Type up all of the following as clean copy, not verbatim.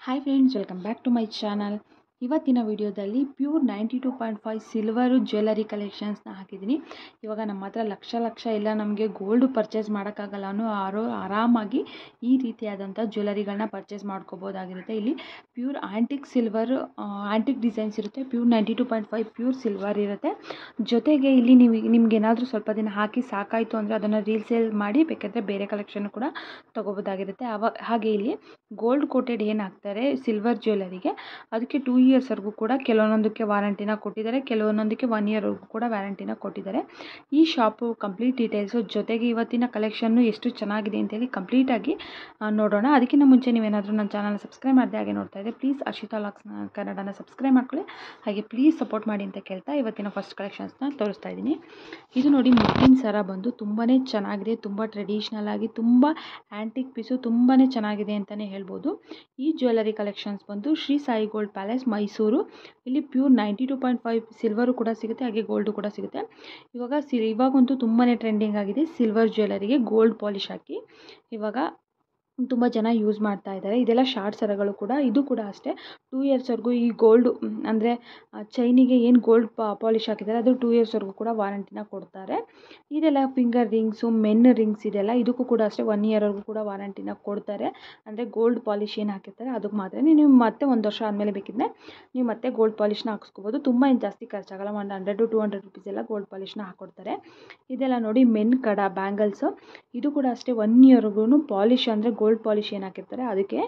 Hi friends, welcome back to my channel. ಇವತ್ತಿನ ವಿಡಿಯೋದಲ್ಲಿ pure 92.5 silver jewellery ಕಲೆಕ್ಷನ್ಸ್ನ ಹಾಕಿದ್ದೀನಿ. ಇವಾಗ ನಮ್ಮ ಹತ್ರ ಲಕ್ಷ ಎಲ್ಲ ನಮಗೆ ಗೋಲ್ಡ್ ಪರ್ಚೇಸ್ ಮಾಡೋಕ್ಕಾಗಲ್ಲ ಅನ್ನೋ ಆರಾಮಾಗಿ ಈ ರೀತಿಯಾದಂಥ ಜ್ಯುವೆಲರಿಗಳನ್ನ ಪರ್ಚೇಸ್ ಮಾಡ್ಕೋಬೋದಾಗಿರುತ್ತೆ. ಇಲ್ಲಿ pure antique silver, antique designs ಇರುತ್ತೆ. ಪ್ಯೂರ್ 92.5 ಪ್ಯೂರ್ ಸಿಲ್ವರ್ ಇರುತ್ತೆ. ಜೊತೆಗೆ ಇಲ್ಲಿ ನಿಮ್ಗೆ ಏನಾದರೂ ಸ್ವಲ್ಪ ದಿನ ಹಾಕಿ ಸಾಕಾಯಿತು ಅಂದರೆ ಅದನ್ನು ರೀಸೇಲ್ ಮಾಡಿ ಬೇಕಾದರೆ ಬೇರೆ ಕಲೆಕ್ಷನ್ ಕೂಡ ತೊಗೋಬೋದಾಗಿರುತ್ತೆ. ಹಾಗೆ ಇಲ್ಲಿ ಗೋಲ್ಡ್ ಕೋಟೆಡ್ ಏನು ಹಾಕ್ತಾರೆ ಸಿಲ್ವರ್ ಜ್ಯುವೆಲರಿಗೆ, ಅದಕ್ಕೆ 2 ಇಯರ್ಸ್ವರೆಗೂ ಕೂಡ ಕೆಲವೊಂದಕ್ಕೆ ವಾರಂಟಿನ ಕೊಟ್ಟಿದ್ದಾರೆ, ಕೆಲವೊಂದಕ್ಕೆ 1 ಇಯರ್ವರೆಗೂ ಕೂಡ ವ್ಯಾರಂಟಿನ ಕೊಟ್ಟಿದ್ದಾರೆ. ಈ ಶಾಪು ಕಂಪ್ಲೀಟ್ ಡೀಟೇಲ್ಸು ಜೊತೆಗೆ ಇವತ್ತಿನ ಕಲೆಕ್ಷನ್ನು ಎಷ್ಟು ಚೆನ್ನಾಗಿದೆ ಅಂತೇಳಿ ಕಂಪ್ಲೀಟಾಗಿ ನೋಡೋಣ. ಅದಕ್ಕಿಂತ ಮುಂಚೆ ನೀವೇನಾದರೂ ನನ್ನ ಚಾನಲ್ನ ಸಬ್ಸ್ಕ್ರೈಬ್ ಮಾಡದೆ ಹಾಗೆ ನೋಡ್ತಾ ಇದ್ದೆ, ಪ್ಲೀಸ್ ಅರ್ಷಿತಾ ವ್ಲಾಗ್ಸ್ ಕನ್ನಡನ ಸಬ್ಸ್ಕ್ರೈಬ್ ಮಾಡ್ಕೊಳ್ಳಿ. ಹಾಗೆ ಪ್ಲೀಸ್ ಸಪೋರ್ಟ್ ಮಾಡಿ ಅಂತ ಕೇಳ್ತಾ ಇವತ್ತಿನ ಫಸ್ಟ್ ಕಲೆಕ್ಷನ್ಸ್ನ ತೋರಿಸ್ತಾ ಇದ್ದೀನಿ. ಇದು ನೋಡಿ, ಮುತ್ತಿನ ಸರ ಬಂದು ತುಂಬಾ ಚೆನ್ನಾಗಿದೆ, ತುಂಬ ಟ್ರೆಡಿಷ್ನಲ್ ಆಗಿ ತುಂಬ ಆ್ಯಂಟಿಕ್ ಪೀಸು ತುಂಬಾ ಚೆನ್ನಾಗಿದೆ ಅಂತಲೇ ಹೇಳ್ಬೋದು. ಈ ಜ್ಯುವೆಲರಿ ಕಲೆಕ್ಷನ್ಸ್ ಬಂದು ಶ್ರೀ ಸಾಯಿ ಗೋಲ್ಡ್ ಪ್ಯಾಲೇಸ್ ಮೈಸೂರು. ಇಲ್ಲಿ ಪ್ಯೂರ್ 92.5 ಸಿಲ್ವರು ಕೂಡ ಸಿಗುತ್ತೆ, ಹಾಗೆ ಗೋಲ್ಡು ಕೂಡ ಸಿಗುತ್ತೆ. ಇವಾಗಂತೂ ತುಂಬಾ ಟ್ರೆಂಡಿಂಗ್ ಆಗಿದೆ ಸಿಲ್ವರ್ ಜ್ಯುವೆಲರಿಗೆ ಗೋಲ್ಡ್ ಪಾಲಿಶ್ ಹಾಕಿ. ಇವಾಗ ತುಂಬ ಜನ ಯೂಸ್ ಮಾಡ್ತಾ ಇದ್ದಾರೆ. ಇದೆಲ್ಲ ಶಾರ್ಟ್ ಸರಗಳು ಕೂಡ. ಇದು ಕೂಡ ಅಷ್ಟೇ 2 ಇಯರ್ಸ್ವರೆಗೂ ಈ ಗೋಲ್ಡು ಅಂದರೆ ಚೈನಿಗೆ ಏನು ಗೋಲ್ಡ್ ಪಾಲಿಶ್ ಹಾಕಿದ್ದಾರೆ ಅದು 2 ಇಯರ್ಸ್ವರೆಗೂ ಕೂಡ ವಾರಂಟಿನ ಕೊಡ್ತಾರೆ. ಇದೆಲ್ಲ ಫಿಂಗರ್ ರಿಂಗ್ಸು, ಮೆನ್ ರಿಂಗ್ಸ್ ಇದೆಲ್ಲ, ಇದಕ್ಕೂ ಕೂಡ ಅಷ್ಟೇ 1 ಇಯರ್ವರೆಗೂ ಕೂಡ ವಾರಂಟಿನ ಕೊಡ್ತಾರೆ. ಅಂದರೆ ಗೋಲ್ಡ್ ಪಾಲಿಶ್ ಏನು ಹಾಕಿರ್ತಾರೆ ಅದಕ್ಕೆ ಮಾತ್ರ. ನೀವು ಮತ್ತೆ 1 ವರ್ಷ ಆದಮೇಲೆ ಬೇಕಿದ್ದರೆ ನೀವು ಮತ್ತೆ ಗೋಲ್ಡ್ ಪಾಲಿಶ್ನ ಹಾಕಿಸ್ಕೋಬೋದು. ತುಂಬ ಏನು ಜಾಸ್ತಿ ಖರ್ಚಾಗಲ್ಲ, 100-200 ರುಪೀಸ್ ಎಲ್ಲ ಗೋಲ್ಡ್ ಪಾಲಿಶ್ನ ಹಾಕ್ಕೊಡ್ತಾರೆ. ಇದೆಲ್ಲ ನೋಡಿ ಮೆನ್ ಕಡ ಬ್ಯಾಂಗಲ್ಸು. ಇದು ಕೂಡ ಅಷ್ಟೇ 1 ಇಯರ್ವರೆಗೂ ಪಾಲಿಶ್ ಅಂದರೆ ಗೋಲ್ಡ್ ಪಾಲಿಶ್ ಏನು ಹಾಕಿರ್ತಾರೆ ಅದಕ್ಕೆ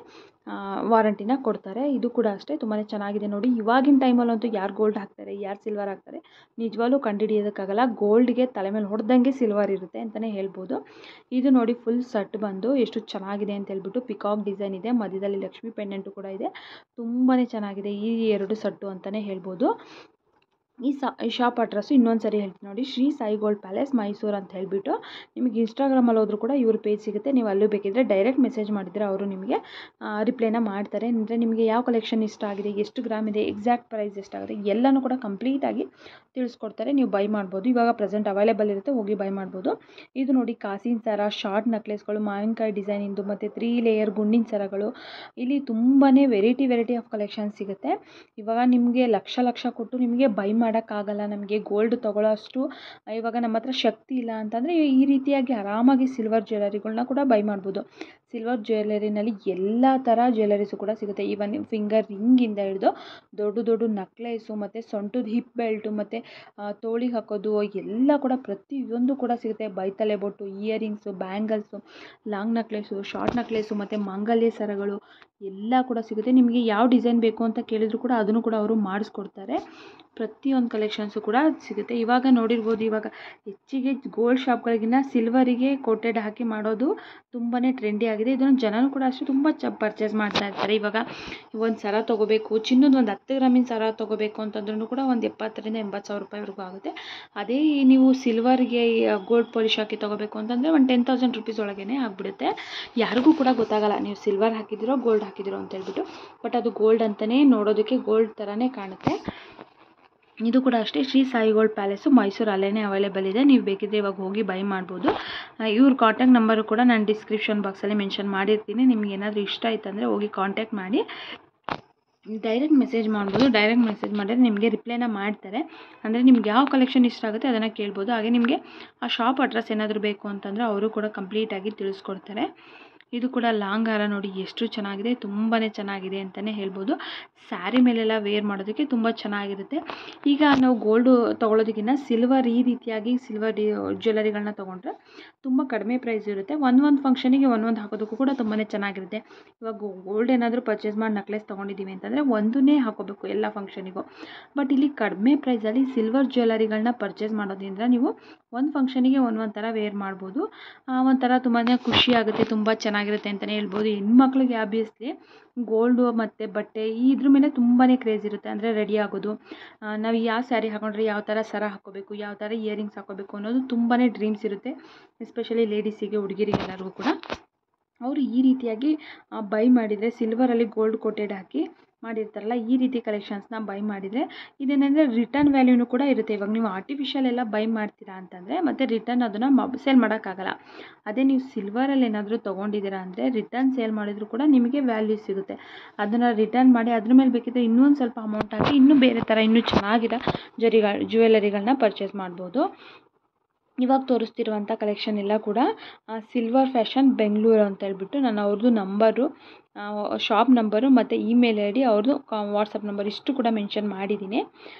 ವಾರಂಟಿನ ಕೊಡ್ತಾರೆ. ಇದು ಕೂಡ ಅಷ್ಟೇ ತುಂಬಾ ಚೆನ್ನಾಗಿದೆ ನೋಡಿ. ಇವಾಗಿನ ಟೈಮಲ್ಲಂತೂ ಯಾರು ಗೋಲ್ಡ್ ಹಾಕ್ತಾರೆ, ಯಾರು ಸಿಲ್ವರ್ ಹಾಕ್ತಾರೆ ನಿಜವಾಗ್ಲೂ ಕಂಡುಹಿಡಿಯೋದಕ್ಕಾಗಲ್ಲ. ಗೋಲ್ಡ್ಗೆ ತಲೆ ಮೇಲೆ ಹೊಡೆದಂಗೆ ಸಿಲ್ವರ್ ಇರುತ್ತೆ ಅಂತಲೇ ಹೇಳ್ಬೋದು. ಇದು ನೋಡಿ ಫುಲ್ ಸೆಟ್ ಬಂದು ಎಷ್ಟು ಚೆನ್ನಾಗಿದೆ ಅಂತ ಹೇಳ್ಬಿಟ್ಟು ಪಿಕಾಕ್ ಡಿಸೈನ್ ಇದೆ, ಮಧ್ಯದಲ್ಲಿ ಲಕ್ಷ್ಮಿ ಪೆಂಡೆಂಟು ಕೂಡ ಇದೆ. ತುಂಬಾ ಚೆನ್ನಾಗಿದೆ ಈ 2 ಸೆಟ್ಟು ಅಂತಲೇ ಹೇಳ್ಬೋದು. ಈ ಶಾಪ್ ಅಡ್ರೆಸ್ಸು ಇನ್ನೊಂದು ಸರಿ ಹೇಳ್ತೀನಿ ನೋಡಿ, ಶ್ರೀ ಸಾಯಿ ಗೋಲ್ಡ್ ಪ್ಯಾಲೇಸ್ ಮೈಸೂರು ಅಂತ ಹೇಳಿಬಿಟ್ಟು. ನಿಮಗೆ ಇನ್ಸ್ಟಾಗ್ರಾಮಲ್ಲಿ ಹೋದರೂ ಕೂಡ ಇವ್ರ ಪೇಜ್ ಸಿಗುತ್ತೆ, ನೀವು ಅಲ್ಲೂ ಬೇಕಿದ್ದರೆ ಡೈರೆಕ್ಟ್ ಮೆಸೇಜ್ ಮಾಡಿದರೆ ಅವರು ನಿಮಗೆ ರಿಪ್ಲೈನ ಮಾಡ್ತಾರೆ. ಅಂದರೆ ನಿಮಗೆ ಯಾವ ಕಲೆಕ್ಷನ್ ಇಷ್ಟ ಆಗಿದೆ, ಎಷ್ಟು ಗ್ರಾಮ್ ಇದೆ, ಎಕ್ಸಾಕ್ಟ್ ಪ್ರೈಸ್ ಎಷ್ಟಾಗುತ್ತೆ ಎಲ್ಲನೂ ಕೂಡ ಕಂಪ್ಲೀಟಾಗಿ ತಿಳಿಸ್ಕೊಡ್ತಾರೆ. ನೀವು ಬೈ ಮಾಡ್ಬೋದು. ಇವಾಗ ಪ್ರೆಸೆಂಟ್ ಅವೈಲೇಬಲ್ ಇರುತ್ತೆ, ಹೋಗಿ ಬೈ ಮಾಡ್ಬೋದು. ಇದು ನೋಡಿ ಕಾಸಿನ ಸರ, ಶಾರ್ಟ್ ನೆಕ್ಲೆಸ್ಗಳು, ಮಾವಿನಕಾಯಿ ಡಿಸೈನಿಂದು ಮತ್ತು 3 ಲೇಯರ್ ಗುಂಡಿನ ಸರಗಳು. ಇಲ್ಲಿ ತುಂಬಾ ವೆರೈಟಿ ಆಫ್ ಕಲೆಕ್ಷನ್ ಸಿಗುತ್ತೆ. ಇವಾಗ ನಿಮಗೆ ಲಕ್ಷ ಕೊಟ್ಟು ನಿಮಗೆ ಬೈ ಮಾಡೋಕ್ಕಾಗಲ್ಲ, ನಮಗೆ ಗೋಲ್ಡ್ ತೊಗೊಳ್ಳೋ ಅಷ್ಟು ಇವಾಗ ನಮ್ಮ ಹತ್ರ ಶಕ್ತಿ ಇಲ್ಲ ಅಂತಂದರೆ ಈ ರೀತಿಯಾಗಿ ಆರಾಮಾಗಿ ಸಿಲ್ವರ್ ಜ್ಯುವೆಲರಿಗಳನ್ನ ಕೂಡ ಬೈ ಮಾಡ್ಬೋದು. ಸಿಲ್ವರ್ ಜ್ಯುವೆಲರಿನಲ್ಲಿ ಎಲ್ಲ ಥರ ಜ್ಯುವೆಲರೀಸು ಕೂಡ ಸಿಗುತ್ತೆ. ಈವನ್ ಫಿಂಗರ್ ರಿಂಗಿಂದ ಹಿಡಿದು ದೊಡ್ಡ ನಕ್ಲೇಸು ಮತ್ತು ಸೊಂಟದ ಹಿಪ್ ಬೆಲ್ಟು ಮತ್ತು ತೋಳಿಗೆ ಹಾಕೋದು ಎಲ್ಲ ಕೂಡ ಪ್ರತಿಯೊಂದು ಕೂಡ ಸಿಗುತ್ತೆ. ಬೈತಲೆ ಬೊಟ್ಟು, ಇಯರಿಂಗ್ಸು, ಬ್ಯಾಂಗಲ್ಸು, ಲಾಂಗ್ ನಕ್ಲೇಸು, ಶಾರ್ಟ್ ನಕ್ಲೇಸು ಮತ್ತು ಮಾಂಗಲ್ಯ ಸರಗಳು ಎಲ್ಲ ಕೂಡ ಸಿಗುತ್ತೆ. ನಿಮಗೆ ಯಾವ ಡಿಸೈನ್ ಬೇಕು ಅಂತ ಕೇಳಿದ್ರು ಕೂಡ ಅದನ್ನು ಕೂಡ ಅವರು ಮಾಡಿಸ್ಕೊಡ್ತಾರೆ. ಪ್ರತಿಯೊಂದು ಕಲೆಕ್ಷನ್ಸು ಕೂಡ ಸಿಗುತ್ತೆ. ಇವಾಗ ನೋಡಿರ್ಬೋದು, ಇವಾಗ ಹೆಚ್ಚಿಗೆ ಗೋಲ್ಡ್ ಶಾಪ್ಗಳಿಗಿನ್ನ ಸಿಲ್ವರಿಗೆ ಕೋಟೆಡ್ ಹಾಕಿ ಮಾಡೋದು ತುಂಬಾ ಟ್ರೆಂಡಿ ಆಗಿದೆ. ಇದನ್ನು ಜನರು ಕೂಡ ಅಷ್ಟೇ ತುಂಬ ಪರ್ಚೇಸ್ ಮಾಡ್ತಾ ಇರ್ತಾರೆ. ಇವಾಗ ಒಂದು ಸರ ತೊಗೋಬೇಕು, ಚಿನ್ನದ ಒಂದು 10 ಗ್ರಾಮಿನ ಸರ ತೊಗೋಬೇಕು ಅಂತಂದ್ರೂ ಕೂಡ ಒಂದು 70,000-80,000 ರೂಪಾಯಿವರೆಗೂ ಆಗುತ್ತೆ. ಅದೇ ನೀವು ಸಿಲ್ವರ್ಗೆ ಗೋಲ್ಡ್ ಪಾಲಿಶ್ ಹಾಕಿ ತೊಗೋಬೇಕು ಅಂತಂದರೆ ಒಂದು 10,000 ರುಪೀಸ್ ಒಳಗೇ ಆಗಿಬಿಡುತ್ತೆ. ಯಾರಿಗೂ ಕೂಡ ಗೊತ್ತಾಗಲ್ಲ ನೀವು ಸಿಲ್ವರ್ ಹಾಕಿದಿರೋ ಗೋಲ್ಡ್ ಹಾಕಿದಿರೋ ಅಂತ ಹೇಳ್ಬಿಟ್ಟು. ಬಟ್ ಅದು ಗೋಲ್ಡ್ ಅಂತಲೇ ನೋಡೋದಕ್ಕೆ ಗೋಲ್ಡ್ ಥರನೇ ಕಾಣುತ್ತೆ. ಇದು ಕೂಡ ಅಷ್ಟೇ ಶ್ರೀ ಸಾಯಿ ಗೋಲ್ಡ್ ಪ್ಯಾಲೇಸು ಮೈಸೂರು ಅಲ್ಲೇ ಅವೈಲೇಬಲ್ ಇದೆ. ನೀವು ಬೇಕಿದ್ದರೆ ಇವಾಗ ಹೋಗಿ ಬೈ ಮಾಡ್ಬೋದು. ಇವ್ರ ಕಾಂಟ್ಯಾಕ್ಟ್ ನಂಬರು ಕೂಡ ನಾನು ಡಿಸ್ಕ್ರಿಪ್ಷನ್ ಬಾಕ್ಸಲ್ಲಿ ಮೆನ್ಷನ್ ಮಾಡಿರ್ತೀನಿ. ನಿಮ್ಗೆ ಏನಾದರೂ ಇಷ್ಟ ಆಯ್ತು ಅಂದರೆ ಹೋಗಿ ಕಾಂಟ್ಯಾಕ್ಟ್ ಮಾಡಿ ಡೈರೆಕ್ಟ್ ಮೆಸೇಜ್ ಮಾಡ್ಬೋದು. ಡೈರೆಕ್ಟ್ ಮೆಸೇಜ್ ಮಾಡಿದ್ರೆ ನಿಮಗೆ ರಿಪ್ಲೈನ ಮಾಡ್ತಾರೆ. ಅಂದರೆ ನಿಮ್ಗೆ ಯಾವ ಕಲೆಕ್ಷನ್ ಇಷ್ಟ ಆಗುತ್ತೆ ಅದನ್ನು ಕೇಳ್ಬೋದು. ಹಾಗೆ ನಿಮಗೆ ಆ ಶಾಪ್ ಅಡ್ರೆಸ್ ಏನಾದರೂ ಬೇಕು ಅಂತಂದರೆ ಅವರು ಕೂಡ ಕಂಪ್ಲೀಟಾಗಿ ತಿಳಿಸ್ಕೊಡ್ತಾರೆ. ಇದು ಕೂಡ ಲಾಂಗ್ ಹಾರ ನೋಡಿ ಎಷ್ಟು ಚೆನ್ನಾಗಿದೆ, ತುಂಬಾ ಚೆನ್ನಾಗಿದೆ ಅಂತಲೇ ಹೇಳ್ಬೋದು. ಸ್ಯಾರಿ ಮೇಲೆಲ್ಲ ವೇರ್ ಮಾಡೋದಕ್ಕೆ ತುಂಬ ಚೆನ್ನಾಗಿರುತ್ತೆ. ಈಗ ನಾವು ಗೋಲ್ಡು ತೊಗೊಳೋದಕ್ಕಿಂತ ಸಿಲ್ವರ್ ಈ ರೀತಿಯಾಗಿ ಸಿಲ್ವರ್ ಜ್ಯುವೆಲರಿಗಳನ್ನ ತೊಗೊಂಡ್ರೆ ತುಂಬ ಕಡಿಮೆ ಪ್ರೈಸ್ ಇರುತ್ತೆ. ಒಂದು ಫಂಕ್ಷನಿಗೆ ಒಂದು ಹಾಕೋದಕ್ಕೂ ಕೂಡ ತುಂಬಾ ಚೆನ್ನಾಗಿರುತ್ತೆ. ಇವಾಗ ಗೋಲ್ಡ್ ಏನಾದರೂ ಪರ್ಚೇಸ್ ಮಾಡಿ ನಕ್ಲೆಸ್ ತೊಗೊಂಡಿದ್ದೀವಿ ಅಂತಂದರೆ ಒಂದನ್ನೇ ಹಾಕೋಬೇಕು ಎಲ್ಲ ಫಂಕ್ಷನಿಗೂ. ಬಟ್ ಇಲ್ಲಿ ಕಡಿಮೆ ಪ್ರೈಸಲ್ಲಿ ಸಿಲ್ವರ್ ಜ್ಯುವೆಲರಿಗಳನ್ನ ಪರ್ಚೇಸ್ ಮಾಡೋದ್ರಿಂದ ನೀವು ಒಂದು ಫಂಕ್ಷನಿಗೆ ಒಂದು ಥರ ವೇರ್ ಮಾಡ್ಬೋದು. ಒಂಥರ ತುಂಬಾ ಖುಷಿ ಆಗುತ್ತೆ, ತುಂಬ ಚೆನ್ನಾಗಿರುತ್ತೆ ಅಂತಲೇ ಹೇಳ್ಬೋದು. ಹೆಣ್ಮಕ್ಳಿಗೆ ಆಬ್ವಿಯಸ್ಲಿ ಗೋಲ್ಡು ಮತ್ತು ಬಟ್ಟೆ ಇದ್ರ ಮೇಲೆ ತುಂಬಾ ಕ್ರೇಜ್ ಇರುತ್ತೆ. ಅಂದರೆ ರೆಡಿ ಆಗೋದು, ನಾವು ಯಾವ ಸ್ಯಾರಿ ಹಾಕೊಂಡ್ರೆ ಯಾವ ಥರ ಸರ ಹಾಕ್ಕೋಬೇಕು, ಯಾವ ಥರ ಇಯರಿಂಗ್ಸ್ ಹಾಕ್ಕೋಬೇಕು ಅನ್ನೋದು ತುಂಬಾ ಡ್ರೀಮ್ಸ್ ಇರುತ್ತೆ. ಎಸ್ಪೆಷಲಿ ಲೇಡೀಸಿಗೆ, ಹುಡುಗಿರಿಗೆ ಎಲ್ಲರಿಗೂ ಕೂಡ. ಅವರು ಈ ರೀತಿಯಾಗಿ ಬೈ ಮಾಡಿದರೆ ಸಿಲ್ವರಲ್ಲಿ ಗೋಲ್ಡ್ ಕೋಟೆಡ್ ಹಾಕಿ ಮಾಡಿರ್ತಾರಲ್ಲ ಈ ರೀತಿ ಕಲೆಕ್ಷನ್ಸ್ನ ಬೈ ಮಾಡಿದರೆ ಇದೇನೆಂದರೆ ರಿಟರ್ನ್ ವ್ಯಾಲ್ಯೂನು ಕೂಡ ಇರುತ್ತೆ. ಇವಾಗ ನೀವು ಆರ್ಟಿಫಿಷಿಯಲ್ ಎಲ್ಲ ಬೈ ಮಾಡ್ತೀರಾ ಅಂತಂದರೆ ಮತ್ತು ರಿಟರ್ನ್ ಅದನ್ನು ಸೇಲ್ ಮಾಡೋಕ್ಕಾಗಲ್ಲ. ಅದೇ ನೀವು ಸಿಲ್ವರಲ್ಲಿ ಏನಾದರೂ ತೊಗೊಂಡಿದ್ದೀರಾ ಅಂದರೆ ರಿಟರ್ನ್ ಸೇಲ್ ಮಾಡಿದರೂ ಕೂಡ ನಿಮಗೆ ವ್ಯಾಲ್ಯೂ ಸಿಗುತ್ತೆ. ಅದನ್ನು ರಿಟರ್ನ್ ಮಾಡಿ ಅದ್ರ ಮೇಲೆ ಬೇಕಿದ್ದರೆ ಇನ್ನೊಂದು ಸ್ವಲ್ಪ ಅಮೌಂಟ್ ಹಾಕಿ ಇನ್ನೂ ಬೇರೆ ಥರ ಇನ್ನೂ ಚೆನ್ನಾಗಿರೋ ಜ್ಯುವೆಲರಿಗಳನ್ನ ಪರ್ಚೇಸ್ ಮಾಡ್ಬೋದು. ಇವಾಗ ತೋರಿಸ್ತಿರುವಂಥ ಕಲೆಕ್ಷನ್ ಎಲ್ಲ ಕೂಡ ಸಿಲ್ವರ್ ಫ್ಯಾಷನ್ ಬೆಂಗಳೂರು ಅಂತ ಹೇಳ್ಬಿಟ್ಟು ನಾನು ಅವ್ರದ್ದು ನಂಬರು, ಶಾಪ್ ನಂಬರು ಮತ್ತು ಇಮೇಲ್ ಐ ಡಿ, ಅವ್ರದ್ದು ವಾಟ್ಸಪ್ ನಂಬರ್ ಇಷ್ಟು ಕೂಡ ಮೆನ್ಷನ್ ಮಾಡಿದ್ದೀನಿ.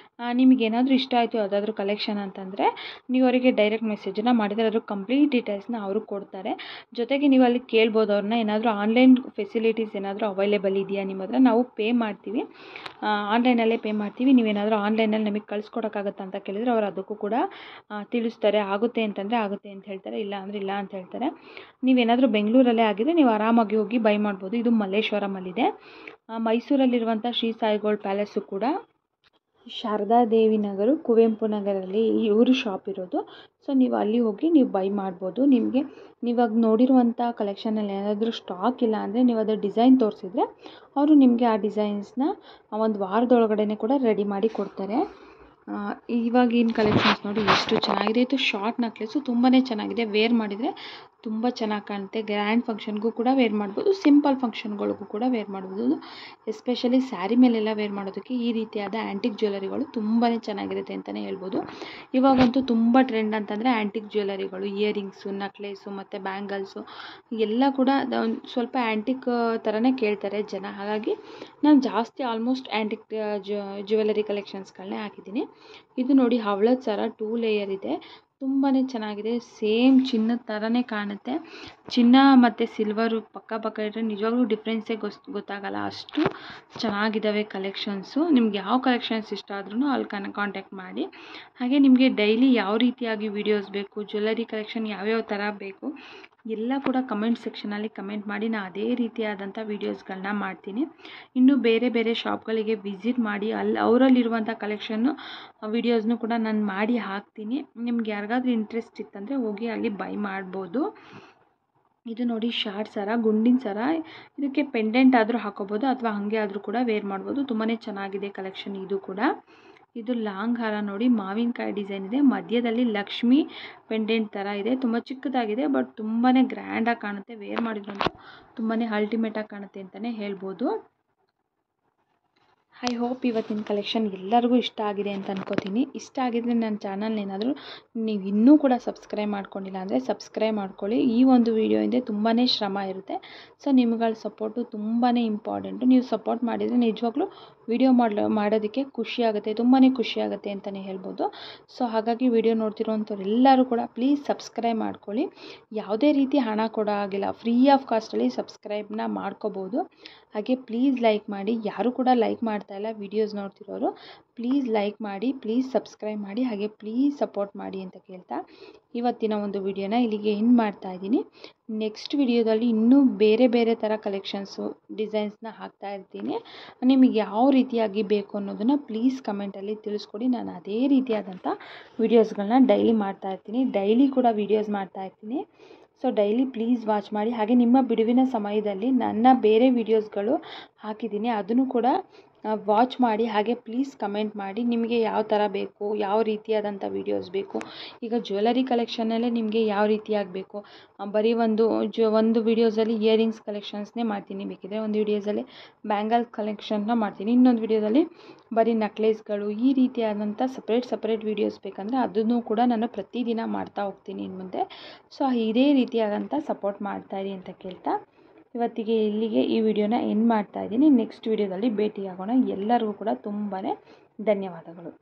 ನಿಮಗೇನಾದರೂ ಇಷ್ಟ ಆಯಿತು ಯಾವುದಾದ್ರೂ ಕಲೆಕ್ಷನ್ ಅಂತಂದರೆ ನೀವು ಅವರಿಗೆ ಡೈರೆಕ್ಟ್ ಮೆಸೇಜನ್ನು ಮಾಡಿದರೆ ಅದ್ರ ಕಂಪ್ಲೀಟ್ ಡೀಟೇಲ್ಸ್ನ ಅವರು ಕೊಡ್ತಾರೆ. ಜೊತೆಗೆ ನೀವು ಅಲ್ಲಿ ಕೇಳ್ಬೋದು ಅವ್ರನ್ನ, ಏನಾದರೂ ಆನ್ಲೈನ್ ಫೆಸಿಲಿಟೀಸ್ ಏನಾದರೂ ಅವೈಲೇಬಲ್ ಇದೆಯಾ ನಿಮ್ಮ ಹತ್ರ, ನಾವು ಪೇ ಮಾಡ್ತೀವಿ, ಆನ್ಲೈನಲ್ಲೇ ಪೇ ಮಾಡ್ತೀವಿ, ನೀವೇನಾದರೂ ಆನ್ಲೈನಲ್ಲಿ ನಮಗೆ ಕಳಿಸ್ಕೊಡೋಕ್ಕಾಗತ್ತಾ ಅಂತ ಕೇಳಿದರೆ ಅವರು ಅದಕ್ಕೂ ಕೂಡ ತಿಳಿಸ್ತಾರೆ. ಆಗುತ್ತೆ ಅಂತಂದರೆ ಆಗುತ್ತೆ ಅಂತ ಹೇಳ್ತಾರೆ, ಇಲ್ಲ ಅಂದರೆ ಇಲ್ಲ ಅಂತ ಹೇಳ್ತಾರೆ. ನೀವೇನಾದರೂ ಬೆಂಗಳೂರಲ್ಲೇ ಆಗಿದ್ರೆ ನೀವು ಆರಾಮಾಗಿ ಹೋಗಿ ಬೈ ಮಾಡ್ಬೋದು. ಇದು ಮಲ್ಲೇಶ್ವರಮಲ್ಲಿದೆ. ಮೈಸೂರಲ್ಲಿರುವಂಥ ಶ್ರೀ ಸಾಯಿ ಗೋಲ್ಡ್ ಪ್ಯಾಲೇಸು ಕೂಡ ಶಾರದಾದೇವಿ ನಗರ, ಕುವೆಂಪು ನಗರಲ್ಲಿ ಇವರು ಶಾಪ್ ಇರೋದು. ಸೊ ನೀವು ಅಲ್ಲಿ ಹೋಗಿ ನೀವು ಬೈ ಮಾಡ್ಬೋದು. ನಿಮಗೆ ನೀವಾಗ ನೋಡಿರುವಂಥ ಕಲೆಕ್ಷನಲ್ಲಿ ಏನಾದರೂ ಸ್ಟಾಕ್ ಇಲ್ಲ ಅಂದರೆ ನೀವು ಅದು ಡಿಸೈನ್ ತೋರಿಸಿದ್ರೆ ಅವರು ನಿಮಗೆ ಆ ಡಿಸೈನ್ಸ್ನ ಒಂದು ವಾರದೊಳಗಡೆ ಕೂಡ ರೆಡಿ ಮಾಡಿ ಕೊಡ್ತಾರೆ. ಇವಾಗಿನ ಕಲೆಕ್ಷನ್ಸ್ ನೋಡಿ ಎಷ್ಟು ಚೆನ್ನಾಗಿದೆ. ಇದು ಶಾರ್ಟ್ ನೆಕ್ಲೆಸ್ಸು ತುಂಬಾ ಚೆನ್ನಾಗಿದೆ. ವೇರ್ ಮಾಡಿದರೆ ತುಂಬ ಚೆನ್ನಾಗಿ ಕಾಣುತ್ತೆ. ಗ್ರ್ಯಾಂಡ್ ಫಂಕ್ಷನ್ಗೂ ಕೂಡ ವೇರ್ ಮಾಡ್ಬೋದು, ಸಿಂಪಲ್ ಫಂಕ್ಷನ್ಗಳಿಗೂ ಕೂಡ ವೇರ್ ಮಾಡ್ಬೋದು. ಎಸ್ಪೆಷಲಿ ಸ್ಯಾರಿ ಮೇಲೆಲ್ಲ ವೇರ್ ಮಾಡೋದಕ್ಕೆ ಈ ರೀತಿಯಾದ ಆ್ಯಂಟಿಕ್ ಜ್ಯುವೆಲರಿಗಳು ತುಂಬಾ ಚೆನ್ನಾಗಿರುತ್ತೆ ಅಂತಲೇ ಹೇಳ್ಬೋದು. ಇವಾಗಂತೂ ತುಂಬ ಟ್ರೆಂಡ್ ಅಂತಂದರೆ ಆ್ಯಂಟಿಕ್ ಜ್ಯುವೆಲರಿಗಳು, ಇಯರಿಂಗ್ಸು, ನೆಕ್ಲೆಸು ಮತ್ತು ಬ್ಯಾಂಗಲ್ಸು ಎಲ್ಲ ಕೂಡ ಸ್ವಲ್ಪ ಆ್ಯಂಟಿಕ್ ಥರನೇ ಕೇಳ್ತಾರೆ ಜನ. ಹಾಗಾಗಿ ನಾನು ಜಾಸ್ತಿ ಆಲ್ಮೋಸ್ಟ್ ಆ್ಯಂಟಿಕ್ ಜ್ಯುವೆಲರಿ ಕಲೆಕ್ಷನ್ಸ್ಗಳನ್ನೇ ಹಾಕಿದ್ದೀನಿ. ಇದು ನೋಡಿ ಹವಳದ ಸರ 2 ಲೇಯರ್ ಇದೆ, ತುಂಬಾ ಚೆನ್ನಾಗಿದೆ. ಸೇಮ್ ಚಿನ್ನದ ಥರನೇ ಕಾಣುತ್ತೆ. ಚಿನ್ನ ಮತ್ತು ಸಿಲ್ವರು ಪಕ್ಕ ಇಟ್ಟರೆ ನಿಜವಾಗ್ಲೂ ಡಿಫ್ರೆನ್ಸೇ ಗೊತ್ತಾಗಲ್ಲ, ಅಷ್ಟು ಚೆನ್ನಾಗಿದ್ದಾವೆ ಕಲೆಕ್ಷನ್ಸು. ನಿಮ್ಗೆ ಯಾವ ಕಲೆಕ್ಷನ್ಸ್ ಇಷ್ಟ ಆದ್ರೂ ಅಲ್ಲಿ ಕಾಂಟ್ಯಾಕ್ಟ್ ಮಾಡಿ. ಹಾಗೆ ನಿಮಗೆ ಡೈಲಿ ಯಾವ ರೀತಿಯಾಗಿ ವೀಡಿಯೋಸ್ ಬೇಕು, ಜ್ಯುವೆಲರಿ ಕಲೆಕ್ಷನ್ ಯಾವ್ಯಾವ ಥರ ಬೇಕು ಎಲ್ಲ ಕೂಡ ಕಮೆಂಟ್ ಸೆಕ್ಷನಲ್ಲಿ ಕಮೆಂಟ್ ಮಾಡಿ, ನಾನು ಅದೇ ರೀತಿಯಾದಂಥ ವೀಡಿಯೋಸ್ಗಳನ್ನ ಮಾಡ್ತೀನಿ. ಇನ್ನು ಬೇರೆ ಬೇರೆ ಶಾಪ್ಗಳಿಗೆ ವಿಸಿಟ್ ಮಾಡಿ ಅಲ್ಲಿ ಅವರಲ್ಲಿರುವಂಥ ಕಲೆಕ್ಷನ್ನು ವೀಡಿಯೋಸ್ನು ಕೂಡ ನಾನು ಮಾಡಿ ಹಾಕ್ತೀನಿ. ನಿಮ್ಗೆ ಯಾರಿಗಾದ್ರೂ ಇಂಟ್ರೆಸ್ಟ್ ಇತ್ತಂದರೆ ಹೋಗಿ ಅಲ್ಲಿ ಬೈ ಮಾಡ್ಬೋದು. ಇದು ನೋಡಿ ಶಾರ್ಟ್ ಸರ, ಗುಂಡಿನ ಸರ, ಇದಕ್ಕೆ ಪೆಂಡೆಂಟ್ ಆದರೂ ಹಾಕೋಬೋದು ಅಥವಾ ಹಾಗೆ ಆದರೂ ಕೂಡ ವೇರ್ ಮಾಡ್ಬೋದು. ತುಂಬಾ ಚೆನ್ನಾಗಿದೆ ಕಲೆಕ್ಷನ್ ಇದು ಕೂಡ. ಇದು ಲಾಂಗ್ ಹಾರ ನೋಡಿ, ಮಾವಿನಕಾಯಿ ಡಿಸೈನ್ ಇದೆ, ಮಧ್ಯದಲ್ಲಿ ಲಕ್ಷ್ಮಿ ಪೆಂಡೆಂಟ್ ಥರ ಇದೆ. ತುಂಬ ಚಿಕ್ಕದಾಗಿದೆ ಬಟ್ ತುಂಬಾ ಗ್ರ್ಯಾಂಡಾಗಿ ಕಾಣುತ್ತೆ. ವೇರ್ ಮಾಡಿದ್ರಂತೂ ತುಂಬಾ ಅಲ್ಟಿಮೇಟಾಗಿ ಕಾಣುತ್ತೆ ಅಂತಲೇ ಹೇಳ್ಬೋದು. ಐ ಹೋಪ್ ಇವತ್ತಿನ ಕಲೆಕ್ಷನ್ ಎಲ್ಲರಿಗೂ ಇಷ್ಟ ಆಗಿದೆ ಅಂತ ಅನ್ಕೋತೀನಿ. ಇಷ್ಟ ಆಗಿದ್ರೆ ನನ್ನ ಚಾನಲ್ನ ಏನಾದರೂ ನೀವು ಇನ್ನೂ ಕೂಡ ಸಬ್ಸ್ಕ್ರೈಬ್ ಮಾಡ್ಕೊಂಡಿಲ್ಲ ಅಂದರೆ ಸಬ್ಸ್ಕ್ರೈಬ್ ಮಾಡ್ಕೊಳ್ಳಿ. ಈ ಒಂದು ವಿಡಿಯೋ ಹಿಂದೆ ತುಂಬಾ ಶ್ರಮ ಇರುತ್ತೆ. ಸೊ ನಿಮ್ಗಳ ಸಪೋರ್ಟು ತುಂಬಾ ಇಂಪಾರ್ಟೆಂಟು. ನೀವು ಸಪೋರ್ಟ್ ಮಾಡಿದರೆ ನಿಜವಾಗ್ಲೂ ವಿಡಿಯೋ ಮಾಡೋದಕ್ಕೆ ಖುಷಿಯಾಗುತ್ತೆ, ತುಂಬಾ ಖುಷಿಯಾಗುತ್ತೆ ಅಂತಲೇ ಹೇಳ್ಬೋದು. ಸೊ ಹಾಗಾಗಿ ವಿಡಿಯೋ ನೋಡ್ತಿರೋವಂಥವ್ರು ಎಲ್ಲರೂ ಕೂಡ ಪ್ಲೀಸ್ ಸಬ್ಸ್ಕ್ರೈಬ್ ಮಾಡ್ಕೊಳ್ಳಿ. ಯಾವುದೇ ರೀತಿ ಹಣ ಕೊಡೋ ಆಗಿಲ್ಲ, ಫ್ರೀ ಆಫ್ ಕಾಸ್ಟಲ್ಲಿ ಸಬ್ಸ್ಕ್ರೈಬ್ನ ಮಾಡ್ಕೋಬೋದು. ಹಾಗೆ ಪ್ಲೀಸ್ ಲೈಕ್ ಮಾಡಿ. ಯಾರು ಕೂಡ ಲೈಕ್ ಮಾಡ್ತಾಯಿಲ್ಲ ವಿಡಿಯೋಸ್ ನೋಡ್ತಿರೋರು, ಪ್ಲೀಸ್ ಲೈಕ್ ಮಾಡಿ, ಪ್ಲೀಸ್ ಸಬ್ಸ್ಕ್ರೈಬ್ ಮಾಡಿ, ಹಾಗೆ ಪ್ಲೀಸ್ ಸಪೋರ್ಟ್ ಮಾಡಿ ಅಂತ ಕೇಳ್ತಾ ಇವತ್ತಿನ ಒಂದು ವಿಡಿಯೋನ ಇಲ್ಲಿಗೆ ಎಂಡ್ ಮಾಡ್ತಾ ಇದ್ದೀನಿ. ನೆಕ್ಸ್ಟ್ ವಿಡಿಯೋದಲ್ಲಿ ಇನ್ನೂ ಬೇರೆ ಬೇರೆ ಥರ ಕಲೆಕ್ಷನ್ಸು ಡಿಸೈನ್ಸ್ನ ಹಾಕ್ತಾ ಇರ್ತೀನಿ. ನಿಮಗೆ ಯಾವ ರೀತಿಯಾಗಿ ಬೇಕು ಅನ್ನೋದನ್ನು ಪ್ಲೀಸ್ ಕಮೆಂಟಲ್ಲಿ ತಿಳಿಸ್ಕೊಡಿ. ನಾನು ಅದೇ ರೀತಿಯಾದಂಥ ವೀಡಿಯೋಸ್ಗಳನ್ನ ಡೈಲಿ ಮಾಡ್ತಾ ಇರ್ತೀನಿ, ಡೈಲಿ ಕೂಡ ವೀಡಿಯೋಸ್ ಮಾಡ್ತಾ ಇರ್ತೀನಿ. ಸೊ ಡೈಲಿ ಪ್ಲೀಸ್ ವಾಚ್ ಮಾಡಿ. ಹಾಗೆ ನಿಮ್ಮ ಬಿಡುವಿನ ಸಮಯದಲ್ಲಿ ನನ್ನ ಬೇರೆ ವೀಡಿಯೋಸ್ಗಳು ಹಾಕಿದ್ದೀನಿ, ಅದನ್ನು ಕೂಡ ವಾಚ್ ಮಾಡಿ. ಹಾಗೆ ಪ್ಲೀಸ್ ಕಮೆಂಟ್ ಮಾಡಿ ನಿಮಗೆ ಯಾವ ಥರ ಬೇಕು, ಯಾವ ರೀತಿಯಾದಂಥ ವೀಡಿಯೋಸ್ ಬೇಕು. ಈಗ ಜ್ಯುವೆಲರಿ ಕಲೆಕ್ಷನಲ್ಲೇ ನಿಮಗೆ ಯಾವ ರೀತಿಯಾಗಿ ಬೇಕು, ಬರೀ ಒಂದು ವೀಡಿಯೋಸಲ್ಲಿ ಇಯರಿಂಗ್ಸ್ ಕಲೆಕ್ಷನ್ಸ್ನೇ ಮಾಡ್ತೀನಿ, ಬೇಕಿದ್ರೆ ಒಂದು ವೀಡಿಯೋಸಲ್ಲಿ ಬ್ಯಾಂಗಲ್ ಕಲೆಕ್ಷನ್ನ ಮಾಡ್ತೀನಿ, ಇನ್ನೊಂದು ವೀಡಿಯೋದಲ್ಲಿ ಬರೀ ನೆಕ್ಲೇಸ್ಗಳು, ಈ ರೀತಿಯಾದಂಥ ಸಪ್ರೇಟ್ ವೀಡಿಯೋಸ್ ಬೇಕಂದರೆ ಅದನ್ನು ಕೂಡ ನಾನು ಪ್ರತಿದಿನ ಮಾಡ್ತಾ ಹೋಗ್ತೀನಿ ಇನ್ನು ಮುಂದೆ. ಸೊ ಇದೇ ರೀತಿಯಾದಂಥ ಸಪೋರ್ಟ್ ಮಾಡ್ತಾಯಿರಿ ಅಂತ ಕೇಳ್ತಾ ಇವತ್ತಿಗೆ ಇಲ್ಲಿಗೆ ಈ ವಿಡಿಯೋನ ಎಂಡ್ ಮಾಡ್ತಾ ಇದ್ದೀನಿ. ನೆಕ್ಸ್ಟ್ ವಿಡಿಯೋದಲ್ಲಿ ಭೇಟಿಯಾಗೋಣ. ಎಲ್ಲರಿಗೂ ಕೂಡ ತುಂಬಾ ಧನ್ಯವಾದಗಳು.